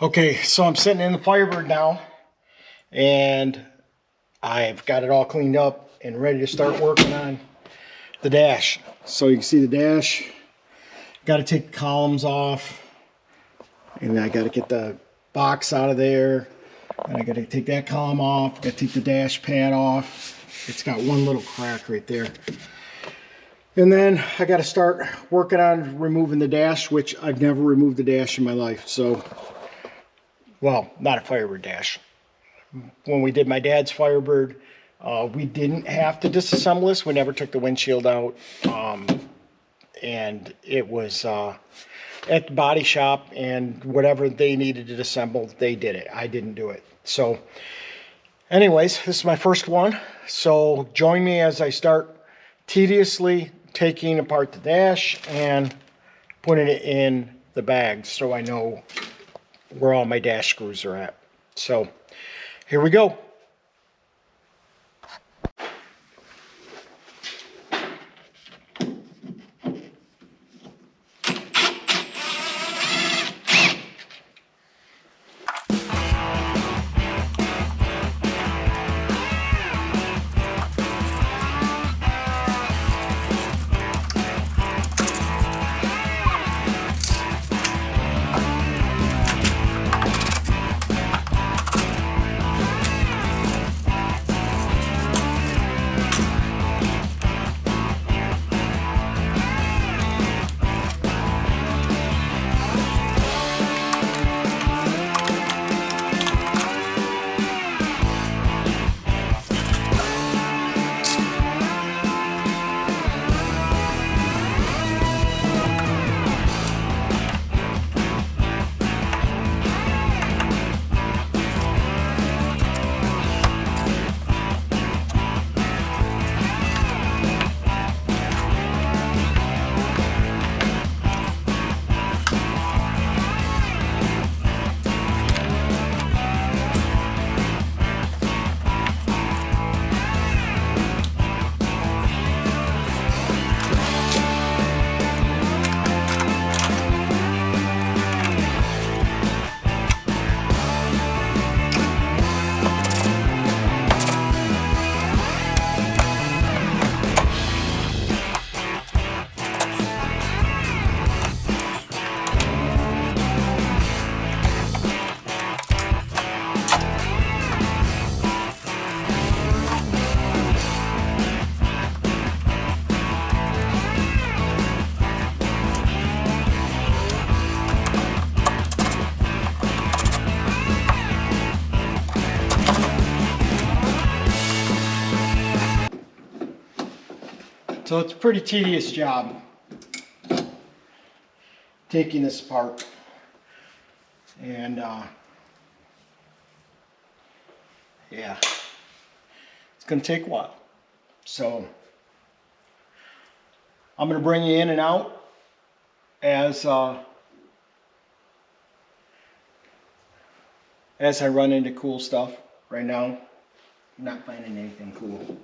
Okay, so I'm sitting in the Firebird now, and I've got it all cleaned up and ready to start working on the dash. So you can see the dash. Got to take the columns off, and I got to get the box out of there, and I got to take that column off. Got to take the dash pad off. It's got one little crack right there. And then I got to start working on removing the dash, which I've never removed the dash in my life. So, well, not a Firebird dash. When we did my dad's Firebird, we didn't have to disassemble this. We never took the windshield out. And it was at the body shop, and whatever they needed to disassemble, they did it. I didn't do it. So anyways, this is my first one. So join me as I start tediously taking apart the dash and putting it in the bag so I know where all my dash screws are at. So here we go. So it's a pretty tedious job taking this apart, and yeah, it's going to take a while. So I'm going to bring you in and out as I run into cool stuff. Right now, I'm not finding anything cool.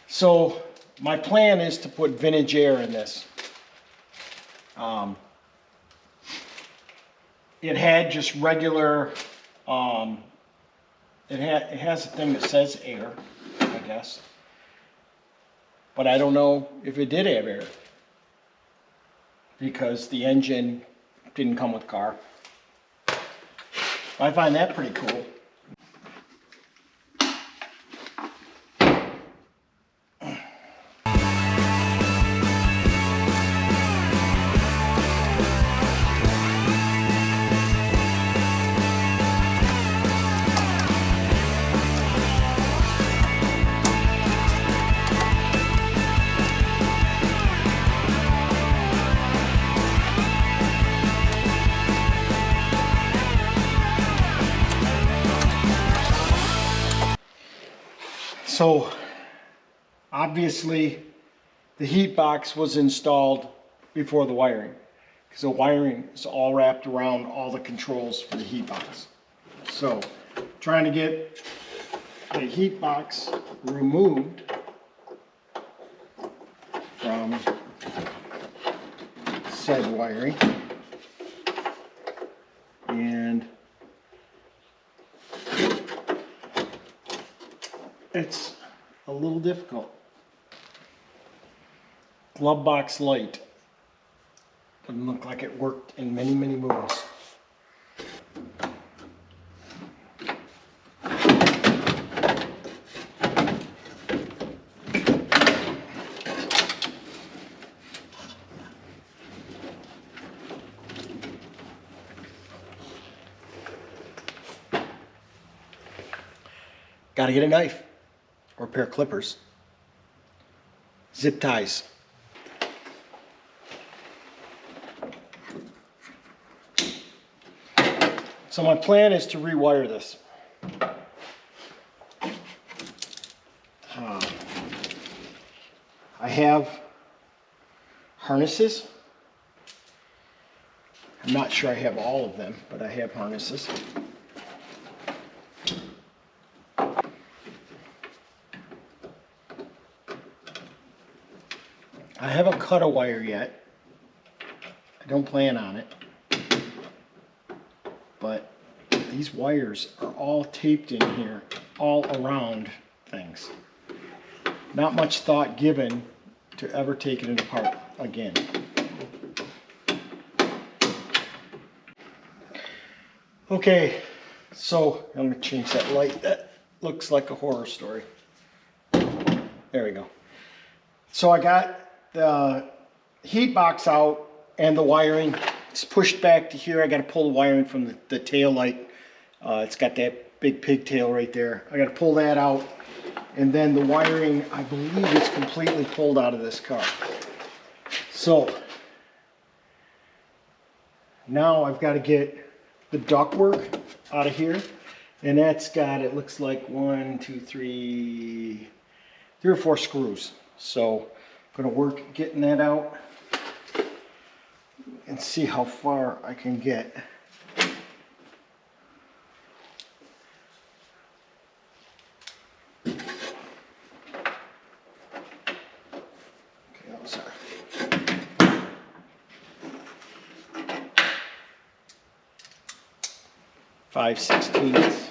So my plan is to put vintage air in this. It had just regular, it has a thing that says air, I guess. But I don't know if it did have air, because the engine didn't come with the car. I find that pretty cool. So obviously the heat box was installed before the wiring, because the wiring is all wrapped around all the controls for the heat box. So trying to get the heat box removed from said wiring. And it's a little difficult. Glove box light. Doesn't look like it worked in many, many moves. Got to get a knife or a pair of clippers. Zip ties. So my plan is to rewire this. I have harnesses. I'm not sure I have all of them, but I have harnesses. I haven't cut a wire yet. I don't plan on it. But these wires are all taped in here, all around things. Not much thought given to ever taking it apart again. Okay, so I'm gonna change that light. That looks like a horror story. There we go. So I got the heat box out and the wiring. It's pushed back to here. I got to pull the wiring from the tail light. It's got that big pigtail right there. I got to pull that out. And then the wiring, I believe it's completely pulled out of this car. So now I've got to get the ductwork out of here. And that's got, it looks like 3 or 4 screws. So I'm going to work getting that out and see how far I can get. Okay, that was 5/16.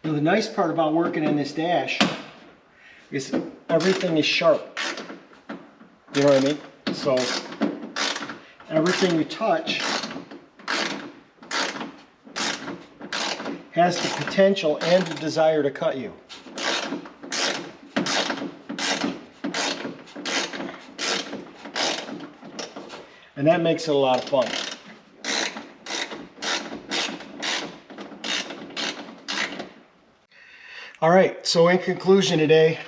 Now the nice part about working in this dash is everything is sharp. You know what I mean? So everything you touch has the potential and the desire to cut you. And that makes it a lot of fun. All right, so in conclusion today,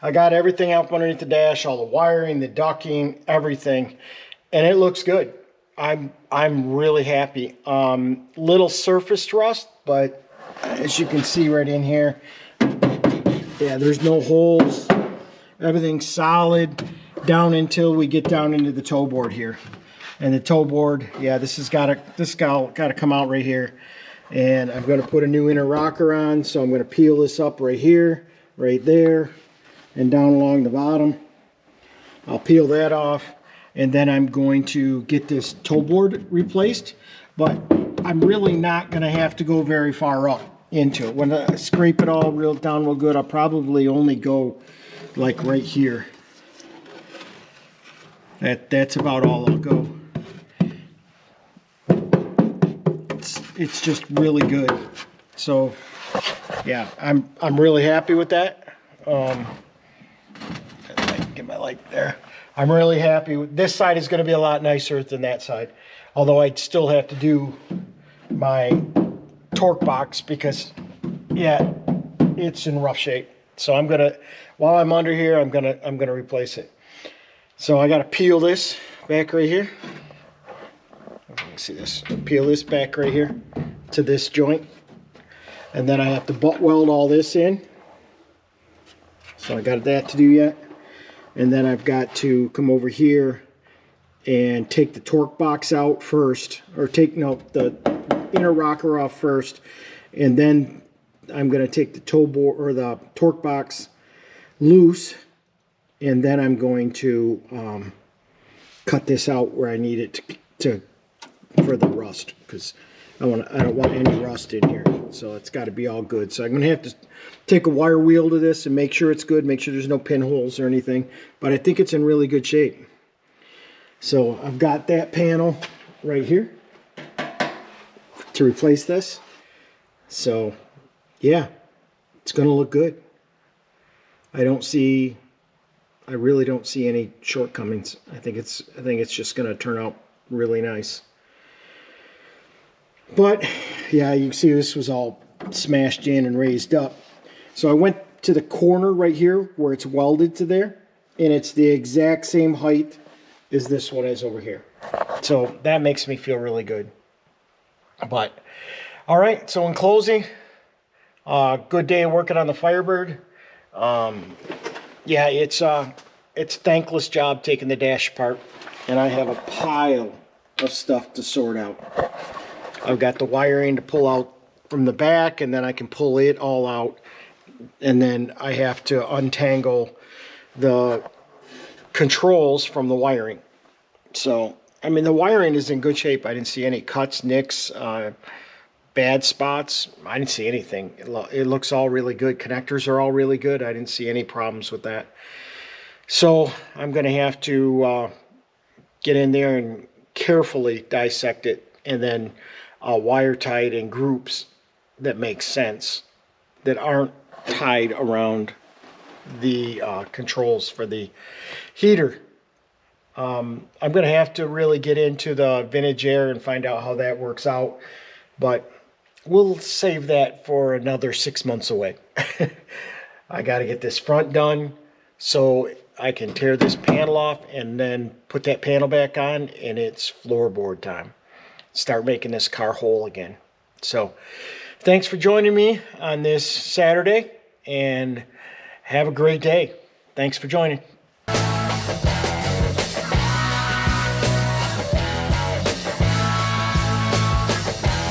I got everything up underneath the dash, all the wiring, the ducking, everything, and it looks good. I'm really happy. Little surface rust, but as you can see right in here, yeah, there's no holes. Everything's solid down until we get down into the toe board here. And the toe board, yeah, this got to come out right here. And I'm going to put a new inner rocker on, so I'm going to peel this up right here, right there, and down along the bottom. I'll peel that off, and then I'm going to get this toe board replaced, but I'm really not going to have to go very far up into it. When I scrape it all down real good, I'll probably only go like right here. That's about all I'll go. It's just really good. So yeah, I'm really happy with that. Get my light there. I'm really happy with this side. Is going to be a lot nicer than that side, although I'd still have to do my torque box because yeah, it's in rough shape. So I'm gonna, while I'm under here, I'm gonna replace it. So I got to peel this back right here. You can see this. Peel this back right here to this joint, and then I have to butt weld all this in. So I got that to do yet, and then I've got to come over here and take the torque box out first, or take the inner rocker off first, and then I'm going to take the toe board or the torque box loose, and then I'm going to cut this out where I need it to for the rust, because I don't want any rust in here. So it's got to be all good. So I'm going to have to take a wire wheel to this and make sure it's good, make sure there's no pinholes or anything. But I think it's in really good shape. So I've got that panel right here to replace this. So yeah, it's going to look good. I really don't see any shortcomings. I think it's just going to turn out really nice. But yeah, you can see this was all smashed in and raised up. So I went to the corner right here where it's welded to there, and it's the exact same height as this one is over here. So that makes me feel really good. But all right, so in closing, good day working on the Firebird. Yeah, it's a thankless job taking the dash apart, and I have a pile of stuff to sort out. I've got the wiring to pull out from the back, and then I can pull it all out, and then I have to untangle the controls from the wiring. So, I mean, the wiring is in good shape. I didn't see any cuts, nicks, bad spots. I didn't see anything. It looks all really good. Connectors are all really good. I didn't see any problems with that. So I'm going to have to get in there and carefully dissect it, and then wire tied in groups that make sense, that aren't tied around the controls for the heater. I'm going to have to really get into the vintage air and find out how that works out, but we'll save that for another 6 months away. I got to get this front done so I can tear this panel off and then put that panel back on, and it's floorboard time. Start making this car whole again. So thanks for joining me on this Saturday, and have a great day. Thanks for joining.